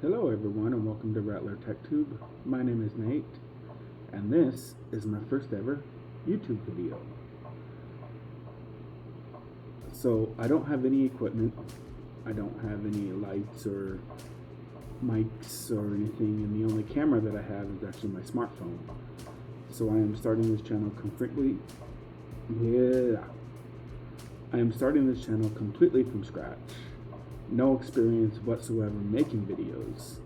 Hello everyone and welcome to Rattler TechTube. My name is Nate and this is my first ever YouTube video. So I don't have any equipment, I don't have any lights or mics or anything, and the only camera that I have is actually my smartphone. So I am starting this channel completely from scratch. No experience whatsoever making videos,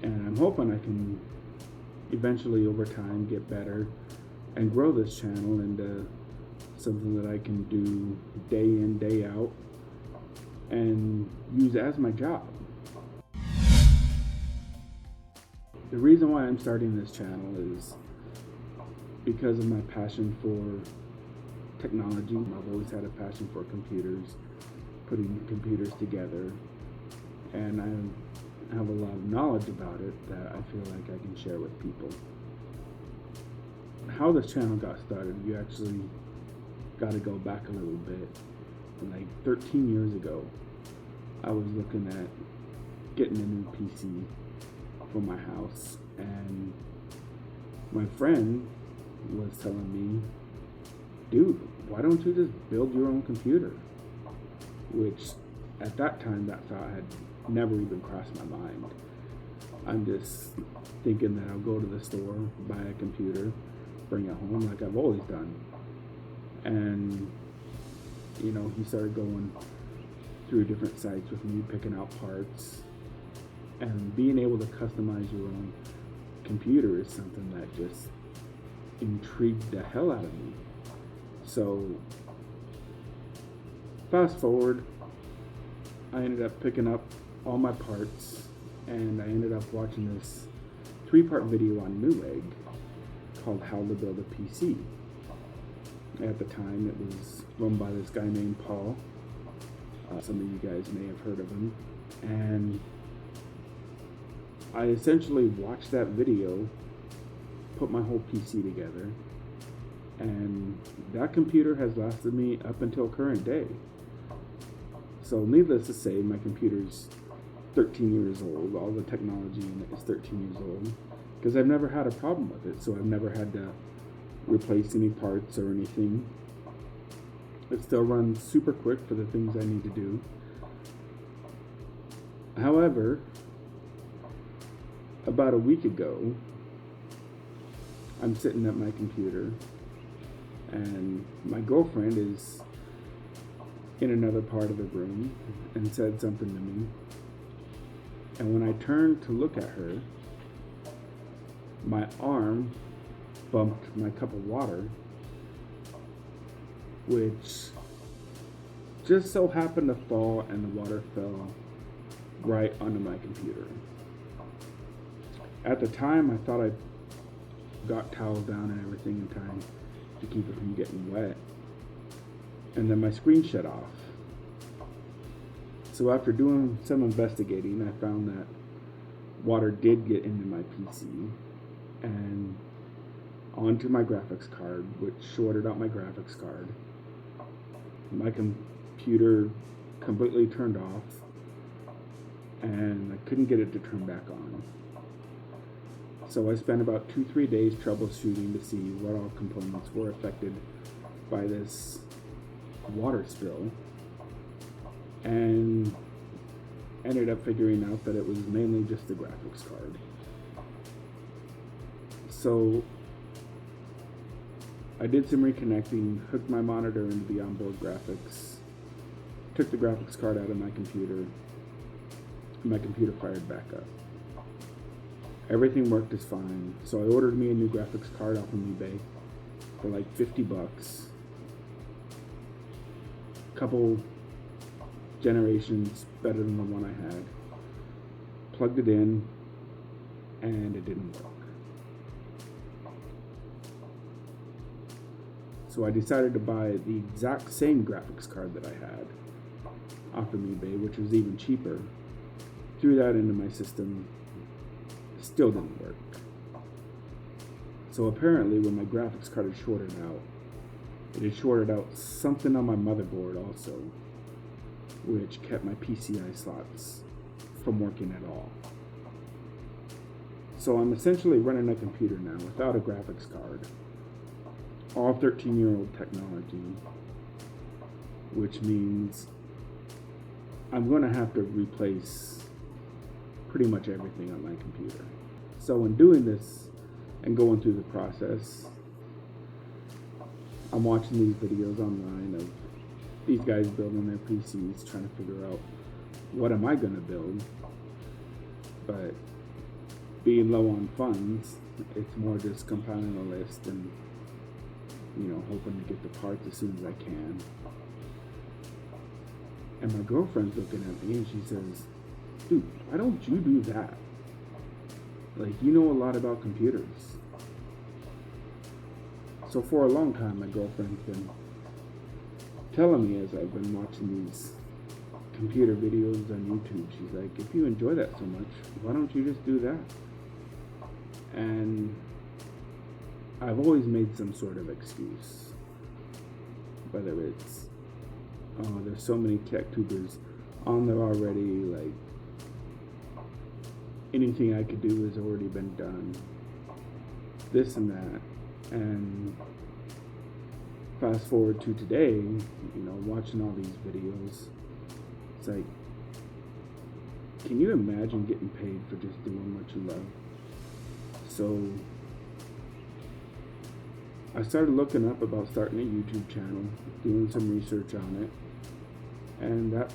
and I'm hoping I can eventually over time get better and grow this channel into something that I can do day in, day out and use as my job. The reason why I'm starting this channel is because of my passion for technology. I've always had a passion for computers, putting computers together, and I have a lot of knowledge about it that I feel like I can share with people. How this channel got started, you actually got to go back a little bit. Like 13 years ago, I was looking at getting a new PC for my house, and my friend was telling me, dude, why don't you just build your own computer? Which at that time, that thought had never even crossed my mind. I'm just thinking that I'll go to the store, buy a computer, bring it home like I've always done. And he started going through different sites with me, picking out parts, and being able to customize your own computer is something that just intrigued the hell out of me. So fast forward, I ended up picking up all my parts, and I ended up watching this 3-part video on Newegg called How to Build a PC. At the time, it was run by this guy named Paul. Some of you guys may have heard of him. And I essentially watched that video, put my whole PC together, and that computer has lasted me up until current day. So needless to say, my computer's 13 years old. All the technology in it is 13 years old, because I've never had a problem with it. So I've never had to replace any parts or anything. It still runs super quick for the things I need to do. However, about a week ago, I'm sitting at my computer and my girlfriend is in another part of the room and said something to me. And when I turned to look at her, my arm bumped my cup of water, which just so happened to fall, and the water fell right onto my computer. At the time, I thought I got towels down and everything in time to keep it from getting wet, and then my screen shut off. So after doing some investigating, I found that water did get into my PC and onto my graphics card, which shorted out my graphics card. My computer completely turned off, and I couldn't get it to turn back on. So I spent about 2-3 days troubleshooting to see what all components were affected by this water spill, and ended up figuring out that it was mainly just the graphics card. So I did some reconnecting, hooked my monitor into the onboard graphics, took the graphics card out of my computer, and my computer fired back up. Everything worked just fine, so I ordered me a new graphics card off of eBay for like $50. Couple generations better than the one I had. Plugged it in, and it didn't work. So I decided to buy the exact same graphics card that I had off of eBay, which was even cheaper. Threw that into my system. Still didn't work. So apparently when my graphics card is shorted out, it had shorted out something on my motherboard also, which kept my PCI slots from working at all. So I'm essentially running a computer now without a graphics card. All 13-year-old technology, which means I'm going to have to replace pretty much everything on my computer. So in doing this and going through the process, I'm watching these videos online of these guys building their PCs, trying to figure out what am I going to build. But being low on funds, it's more just compiling a list and hoping to get the parts as soon as I can. And my girlfriend's looking at me and she says, dude, why don't you do that? Like, you know a lot about computers. So for a long time, my girlfriend's been telling me as I've been watching these computer videos on YouTube, she's like, if you enjoy that so much, why don't you just do that? And I've always made some sort of excuse. Whether it's, oh, there's so many tech tubers on there already, like, anything I could do has already been done. This and that. And fast forward to today, watching all these videos, it's like, can you imagine getting paid for just doing what you love? So I started looking up about starting a YouTube channel, doing some research on it, and that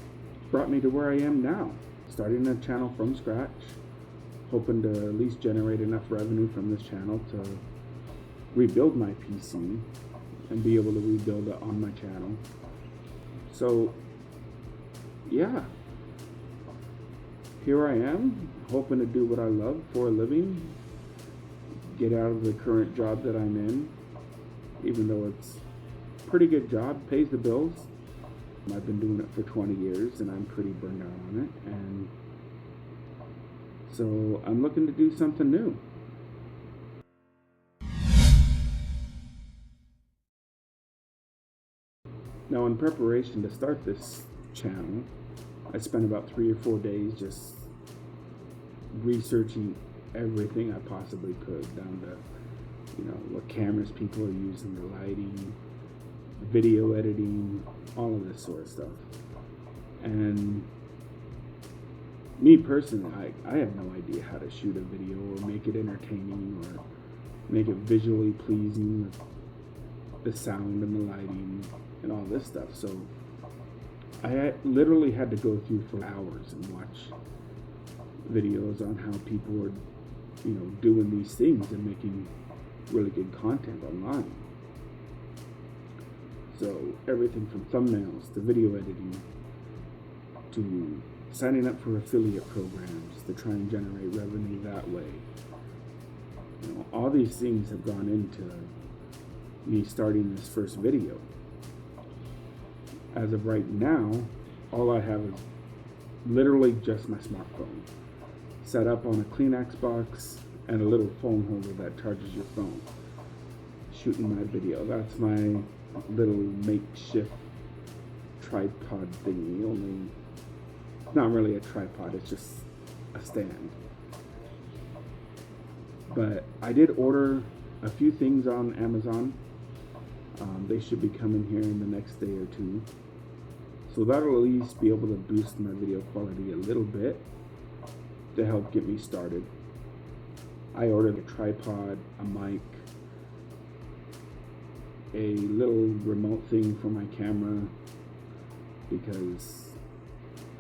brought me to where I am now, starting a channel from scratch, hoping to at least generate enough revenue from this channel to rebuild my PC and be able to rebuild it on my channel. So yeah, here I am, hoping to do what I love for a living, get out of the current job that I'm in, even though it's a pretty good job, pays the bills. I've been doing it for 20 years and I'm pretty burned out on it, and so I'm looking to do something new. Now, in preparation to start this channel, I spent about 3 or 4 days just researching everything I possibly could, down to what cameras people are using, the lighting, video editing, all of this sort of stuff. And me personally, I have no idea how to shoot a video or make it entertaining or make it visually pleasing with the sound and the lighting and all this stuff. So I literally had to go through for hours and watch videos on how people were doing these things and making really good content online. So everything from thumbnails to video editing to signing up for affiliate programs to try and generate revenue that way. All these things have gone into me starting this first video. As of right now, all I have is literally just my smartphone set up on a Kleenex box and a little phone holder that charges your phone. Shooting my video. That's my little makeshift tripod thingy. Only, it's not really a tripod, it's just a stand. But I did order a few things on Amazon. They should be coming here in the next day or two. So that'll at least be able to boost my video quality a little bit to help get me started. I ordered a tripod, a mic, a little remote thing for my camera because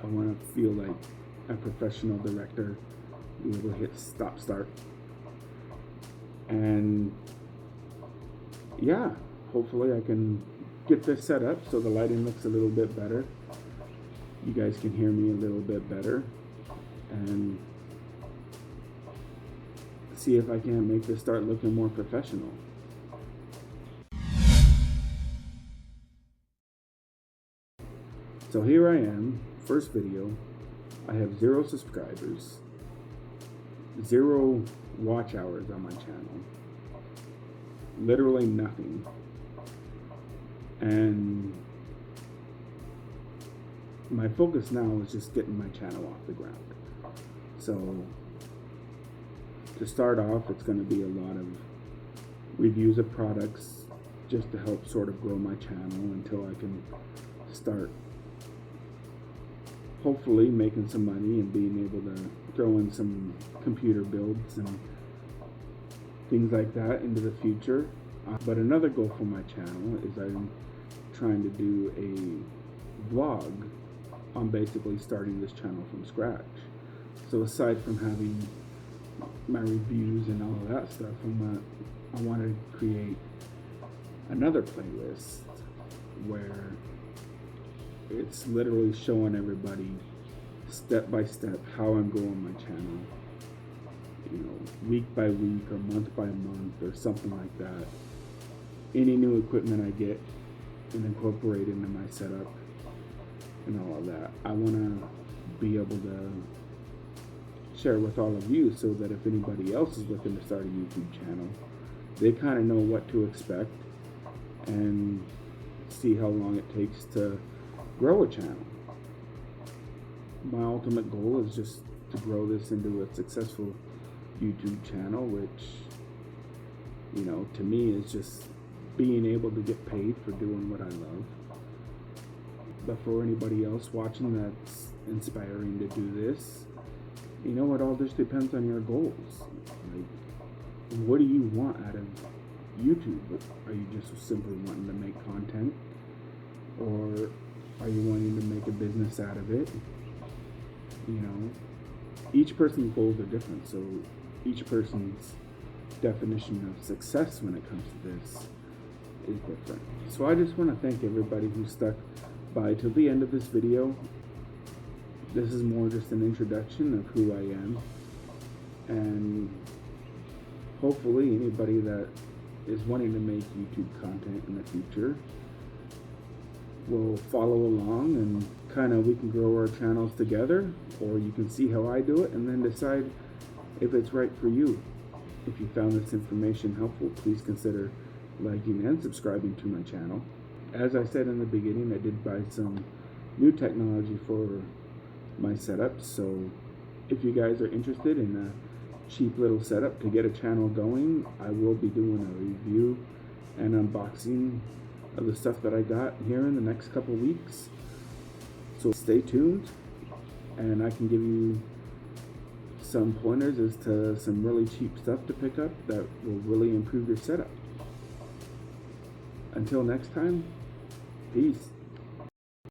I want to feel like a professional director, be able to hit stop start. And yeah, hopefully I can get this set up so the lighting looks a little bit better. You guys can hear me a little bit better, and see if I can make this start looking more professional. So here I am, first video. I have 0 subscribers, 0 watch hours on my channel, literally nothing. And my focus now is just getting my channel off the ground. So to start off, it's going to be a lot of reviews of products just to help sort of grow my channel until I can start hopefully making some money and being able to throw in some computer builds and things like that into the future. But another goal for my channel is I'm trying to do a vlog on basically starting this channel from scratch. So aside from having my reviews and all of that stuff, I want to create another playlist where it's literally showing everybody step by step how I'm growing my channel, you know, week by week or month by month or something like that. Any new equipment I get and incorporate into my setup and all of that, I want to be able to share with all of you, so that if anybody else is looking to start a YouTube channel, they kind of know what to expect and see how long it takes to grow a channel. My ultimate goal is just to grow this into a successful YouTube channel, which, you know, to me is just being able to get paid for doing what I love. But for anybody else watching that's inspiring to do this, you know, it all just depends on your goals. Like, what do you want out of YouTube? Are you just simply wanting to make content, or are you wanting to make a business out of it? You know, each person's goals are different, so each person's definition of success when it comes to this is different. So I just want to thank everybody who stuck by till the end of this video. This is more just an introduction of who I am, and hopefully anybody that is wanting to make YouTube content in the future will follow along, and kind of we can grow our channels together, or you can see how I do it and then decide if it's right for you. If you found this information helpful, please consider liking and subscribing to my channel. As I said in the beginning, I did buy some new technology for my setup, so if you guys are interested in a cheap little setup to get a channel going, I will be doing a review and unboxing of the stuff that I got here in the next couple weeks. So stay tuned, and I can give you some pointers as to some really cheap stuff to pick up that will really improve your setup. Until next time, peace.